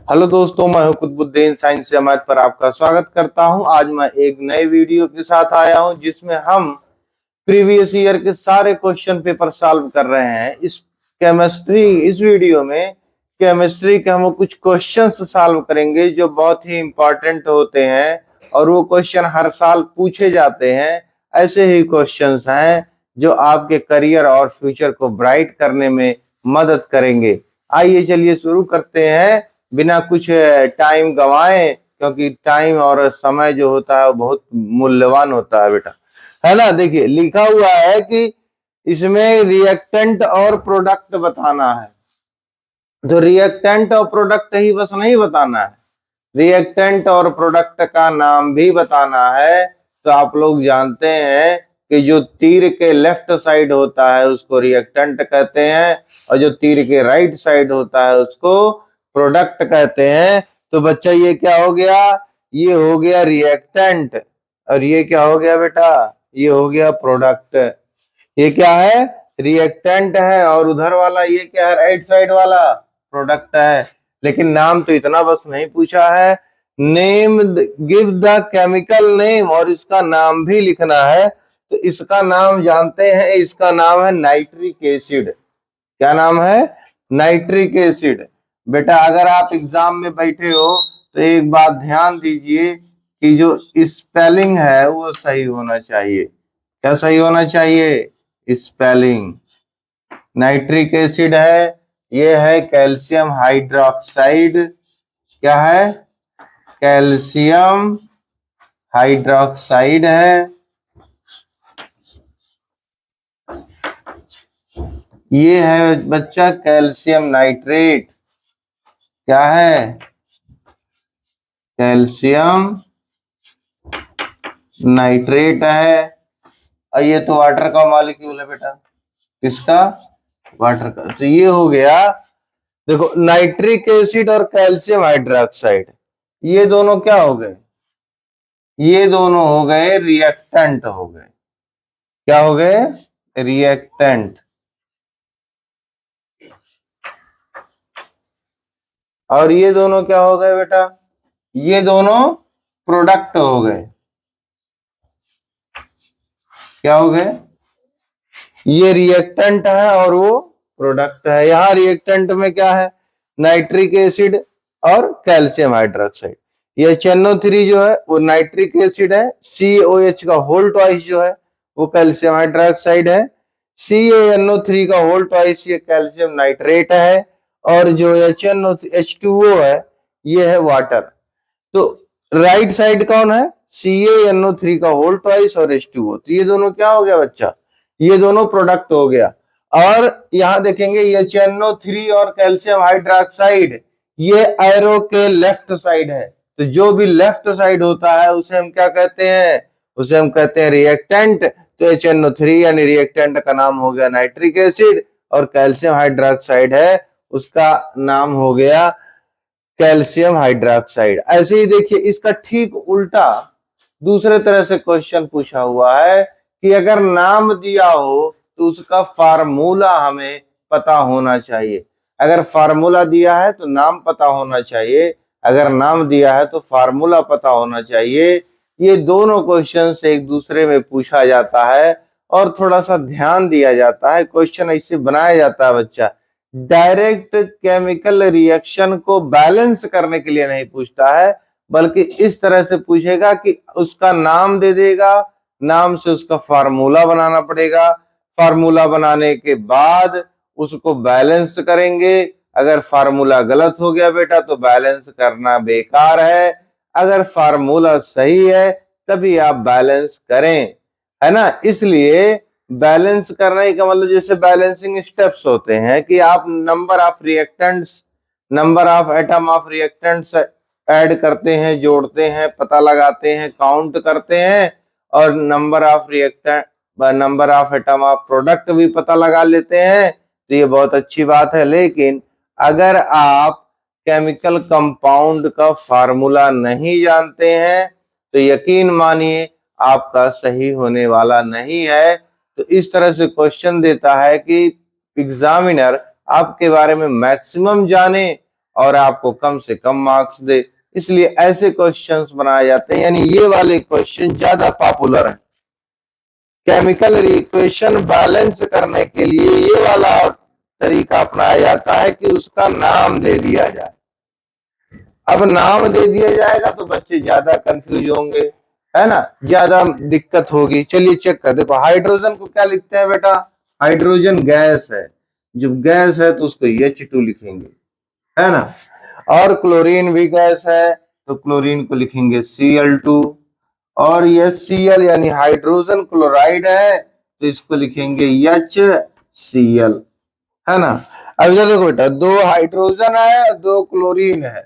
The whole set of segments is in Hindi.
हेलो दोस्तों, मैं हूं कुतुबुद्दीन साइंस जमात पर आपका स्वागत करता हूं। आज मैं एक नए वीडियो के साथ आया हूं जिसमें हम प्रीवियस ईयर के सारे क्वेश्चन पेपर सॉल्व कर रहे हैं। इस वीडियो में केमिस्ट्री के हम कुछ क्वेश्चंस सॉल्व करेंगे जो बहुत ही इंपॉर्टेंट होते हैं और वो क्वेश्चन हर साल पूछे जाते हैं। ऐसे ही क्वेश्चंस हैं जो आपके करियर और फ्यूचर को ब्राइट करने में मदद करेंगे। आइए चलिए शुरू करते हैं बिना कुछ टाइम गंवाए, क्योंकि टाइम और समय जो होता है वो बहुत मूल्यवान होता है बेटा, है ना। देखिए लिखा हुआ है कि इसमें रिएक्टेंट और प्रोडक्ट बताना है, तो रिएक्टेंट और प्रोडक्ट ही बस नहीं बताना है, रिएक्टेंट और प्रोडक्ट का नाम भी बताना है। तो आप लोग जानते हैं कि जो तीर के लेफ्ट साइड होता है उसको रिएक्टेंट कहते हैं और जो तीर के राइट साइड होता है उसको प्रोडक्ट कहते हैं। तो बच्चा ये क्या हो गया, ये हो गया रिएक्टेंट और ये क्या हो गया बेटा, ये हो गया प्रोडक्ट। ये क्या है, रिएक्टेंट है और उधर वाला ये क्या है, राइट साइड वाला प्रोडक्ट है। लेकिन नाम तो इतना बस नहीं पूछा है, name give the chemical name, और इसका नाम भी लिखना है। तो इसका नाम जानते हैं, इसका नाम है नाइट्रिक एसिड। क्या नाम है, नाइट्रिक एसिड। बेटा अगर आप एग्जाम में बैठे हो तो एक बात ध्यान दीजिए कि जो स्पेलिंग है वो सही होना चाहिए। क्या सही होना चाहिए, स्पेलिंग। नाइट्रिक एसिड है, ये है कैल्शियम हाइड्रोक्साइड। क्या है, कैल्शियम हाइड्रोक्साइड है। ये है बच्चा कैल्शियम नाइट्रेट। क्या है, कैल्शियम नाइट्रेट है। और ये तो वाटर का मॉलिक्यूल है बेटा, किसका, वाटर का। तो ये हो गया, देखो नाइट्रिक एसिड और कैल्शियम हाइड्रोक्साइड ये दोनों क्या हो गए, ये दोनों हो गए रिएक्टेंट हो गए। क्या हो गए, रिएक्टेंट। और ये दोनों क्या हो गए बेटा, ये दोनों प्रोडक्ट हो गए। क्या हो गए, ये रिएक्टेंट है और वो प्रोडक्ट है। यहां रिएक्टेंट में क्या है, नाइट्रिक एसिड और कैल्शियम हाइड्रोक्साइड। ये HNO3 जो है वो नाइट्रिक एसिड है, COH का होल ट्वाइस जो है वो कैल्शियम हाइड्रोक्साइड है, CaNO3 का होल ट्वाइस ये कैल्शियम नाइट्रेट है, और जो H2O है ये है वाटर। तो राइट साइड कौन है, CaNO3 का होल ट्वाइस और H2O। तो ये दोनों क्या हो गया बच्चा, ये दोनों प्रोडक्ट हो गया। और यहां देखेंगे ये HNO3 और कैल्शियम हाइड्रोक्साइड ये एरो के लेफ्ट साइड है। तो जो भी लेफ्ट साइड होता है उसे हम क्या कहते हैं, उसे हम कहते हैं रिएक्टेंट। तो HNO3 यानी रिएक्टेंट का नाम हो गया नाइट्रिक एसिड, और कैल्शियम हाइड्रोक्साइड है उसका नाम हो गया कैल्शियम हाइड्रोक्साइड। ऐसे ही देखिए इसका ठीक उल्टा दूसरे तरह से क्वेश्चन पूछा हुआ है कि अगर नाम दिया हो तो उसका फार्मूला हमें पता होना चाहिए। अगर फार्मूला दिया है तो नाम पता होना चाहिए, अगर नाम दिया है तो फार्मूला पता होना चाहिए। ये दोनों क्वेश्चन से एक दूसरे में पूछा जाता है और थोड़ा सा ध्यान दिया जाता है। क्वेश्चन ऐसे बनाया जाता है बच्चा, डायरेक्ट केमिकल रिएक्शन को बैलेंस करने के लिए नहीं पूछता है, बल्कि इस तरह से पूछेगा कि उसका नाम दे देगा, नाम से उसका फार्मूला बनाना पड़ेगा, फार्मूला बनाने के बाद उसको बैलेंस करेंगे। अगर फार्मूला गलत हो गया बेटा तो बैलेंस करना बेकार है, अगर फार्मूला सही है तभी आप बैलेंस करें, है ना। इसलिए बैलेंस करने का मतलब जैसे बैलेंसिंग स्टेप्स होते हैं कि आप number of reactants, number of atom of reactants add करते हैं, जोड़ते हैं, पता लगाते हैं, काउंट करते हैं, और number of reactant, number of atom of product भी पता लगा लेते हैं। तो ये बहुत अच्छी बात है। लेकिन अगर आप केमिकल कंपाउंड का फार्मूला नहीं जानते हैं तो यकीन मानिए आपका सही होने वाला नहीं है। तो इस तरह से क्वेश्चन देता है कि एग्जामिनर आपके बारे में मैक्सिमम जाने और आपको कम से कम मार्क्स दे। इसलिए ऐसे क्वेश्चंस बनाए जाते हैं, यानी ये वाले क्वेश्चन ज्यादा पॉपुलर हैं। केमिकल रिएक्शन बैलेंस करने के लिए ये वाला तरीका अपनाया जाता है कि उसका नाम दे दिया जाए। अब नाम दे दिया जाएगा तो बच्चे ज्यादा कंफ्यूज होंगे, है ना, ज्यादा दिक्कत होगी। चलिए चेक कर, देखो हाइड्रोजन को क्या लिखते हैं बेटा, हाइड्रोजन गैस है, जब गैस है तो उसको H2 लिखेंगे, है ना। और क्लोरीन भी गैस है तो क्लोरीन को लिखेंगे Cl2, और HCl यानी हाइड्रोजन क्लोराइड है तो इसको लिखेंगे HCl, है ना। अब इधर देखो बेटा, दो हाइड्रोजन है दो क्लोरीन है,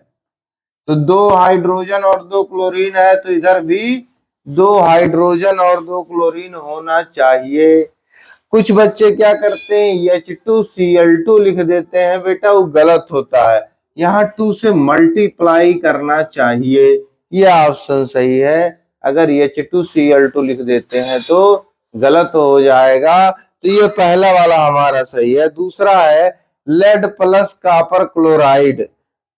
तो दो हाइड्रोजन और दो क्लोरीन है तो इधर भी दो हाइड्रोजन और दो क्लोरीन होना चाहिए। कुछ बच्चे क्या करते हैं H2Cl2 लिख देते हैं, बेटा वो गलत होता है, यहाँ 2 से मल्टीप्लाई करना चाहिए, यह ऑप्शन सही है। अगर H2Cl2 लिख देते हैं तो गलत हो जाएगा, तो ये पहला वाला हमारा सही है। दूसरा है lead plus copper chloride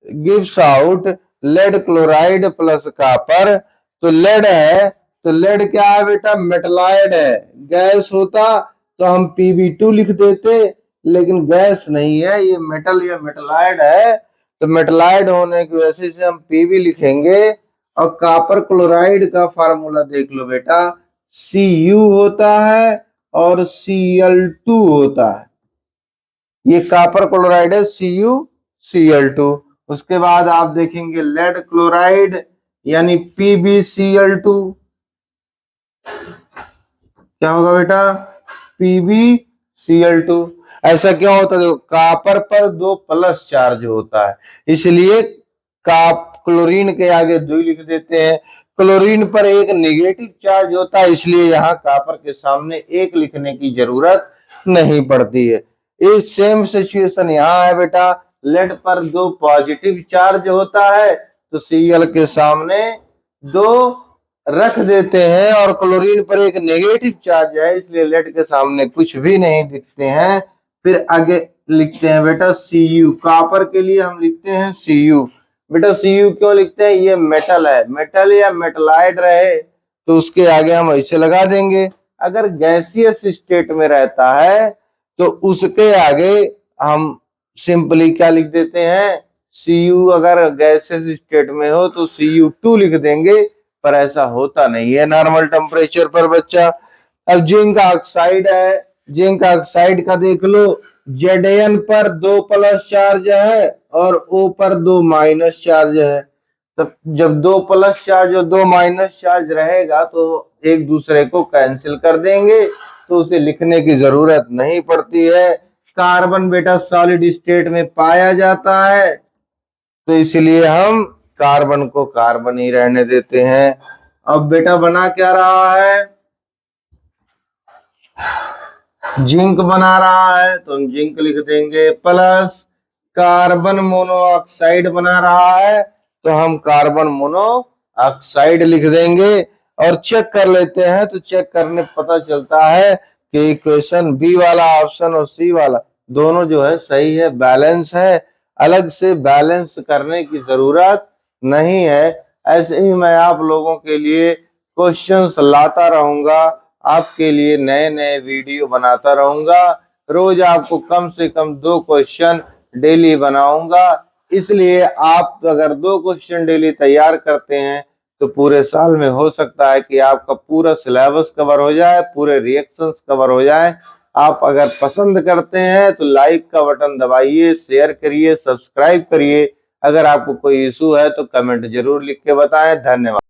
gives out lead chloride plus copper, तो लेड है तो लेड क्या है बेटा, मेटलाइड है, गैस होता तो हम Pb2 लिख देते, लेकिन गैस नहीं है, ये मेटल या मेटलाइड है, तो मेटलाइड होने की वजह से हम Pb लिखेंगे। और कॉपर क्लोराइड का फार्मूला देख लो बेटा, Cu होता है और Cl2 होता है, ये कॉपर क्लोराइड है CuCl2। उसके बाद आप देखेंगे लेड क्लोराइड यानी PbCl2, क्या होगा बेटा, PbCl2। ऐसा क्यों होता है, देखो कॉपर पर 2 प्लस चार्ज होता है, इसलिए क्लोरीन के आगे 2 लिख देते हैं। क्लोरीन पर एक नेगेटिव चार्ज होता है, इसलिए यहाँ कॉपर के सामने 1 लिखने की जरूरत नहीं पड़ती है। इस सेम सिचुएशन यहाँ है बेटा, लेड पर 2 पॉजिटिव चार्ज होता है तो Cl के सामने 2 रख देते हैं, और क्लोरीन पर एक नेगेटिव चार्ज है इसलिए लेड के सामने कुछ भी नहीं लिखते हैं। फिर आगे लिखते हैं बेटा Cu, कॉपर के लिए हम लिखते हैं Cu। बेटा Cu क्यों लिखते हैं, ये मेटल है, मेटल या मेटलाइड रहे तो उसके आगे हम ऐसे लगा देंगे। अगर गैसियस स्टेट में रहता है तो उसके आगे हम सिंपली क्या लिख देते हैं, Cu। अगर गैसियस स्टेट में हो तो Cu2 लिख देंगे, पर ऐसा होता नहीं है नॉर्मल टेम्परेचर पर बच्चा। अब जिंक ऑक्साइड है, जिंक ऑक्साइड का देख लो, Zn पर 2 प्लस चार्ज है और O पर 2 माइनस चार्ज है, तो जब 2 प्लस चार्ज और 2 माइनस चार्ज रहेगा तो एक दूसरे को कैंसिल कर देंगे, तो उसे लिखने की जरूरत नहीं पड़ती है। कार्बन बेटा सॉलिड स्टेट में पाया जाता है तो इसलिए हम कार्बन को कार्बन ही रहने देते हैं। अब बेटा बना क्या रहा है, जिंक बना रहा है तो हम जिंक लिख देंगे, प्लस कार्बन मोनोऑक्साइड बना रहा है तो हम कार्बन मोनोऑक्साइड लिख देंगे। और चेक कर लेते हैं, तो चेक करने पता चलता है कि इक्वेशन बी वाला ऑप्शन और सी वाला दोनों जो है सही है, बैलेंस है, अलग से बैलेंस करने की जरूरत नहीं है। ऐसे ही मैं आप लोगों के लिए क्वेश्चंस लाता रहूंगा, आपके लिए नए नए वीडियो बनाता रहूंगा, रोज आपको कम से कम 2 क्वेश्चन डेली बनाऊंगा। इसलिए आप अगर 2 क्वेश्चन डेली तैयार करते हैं तो पूरे साल में हो सकता है कि आपका पूरा सिलेबस कवर हो जाए, पूरे रिएक्शंस कवर हो जाए। आप अगर पसंद करते हैं तो लाइक का बटन दबाइए, शेयर करिए, सब्सक्राइब करिए। अगर आपको कोई इशू है तो कमेंट जरूर लिख के बताएं। धन्यवाद।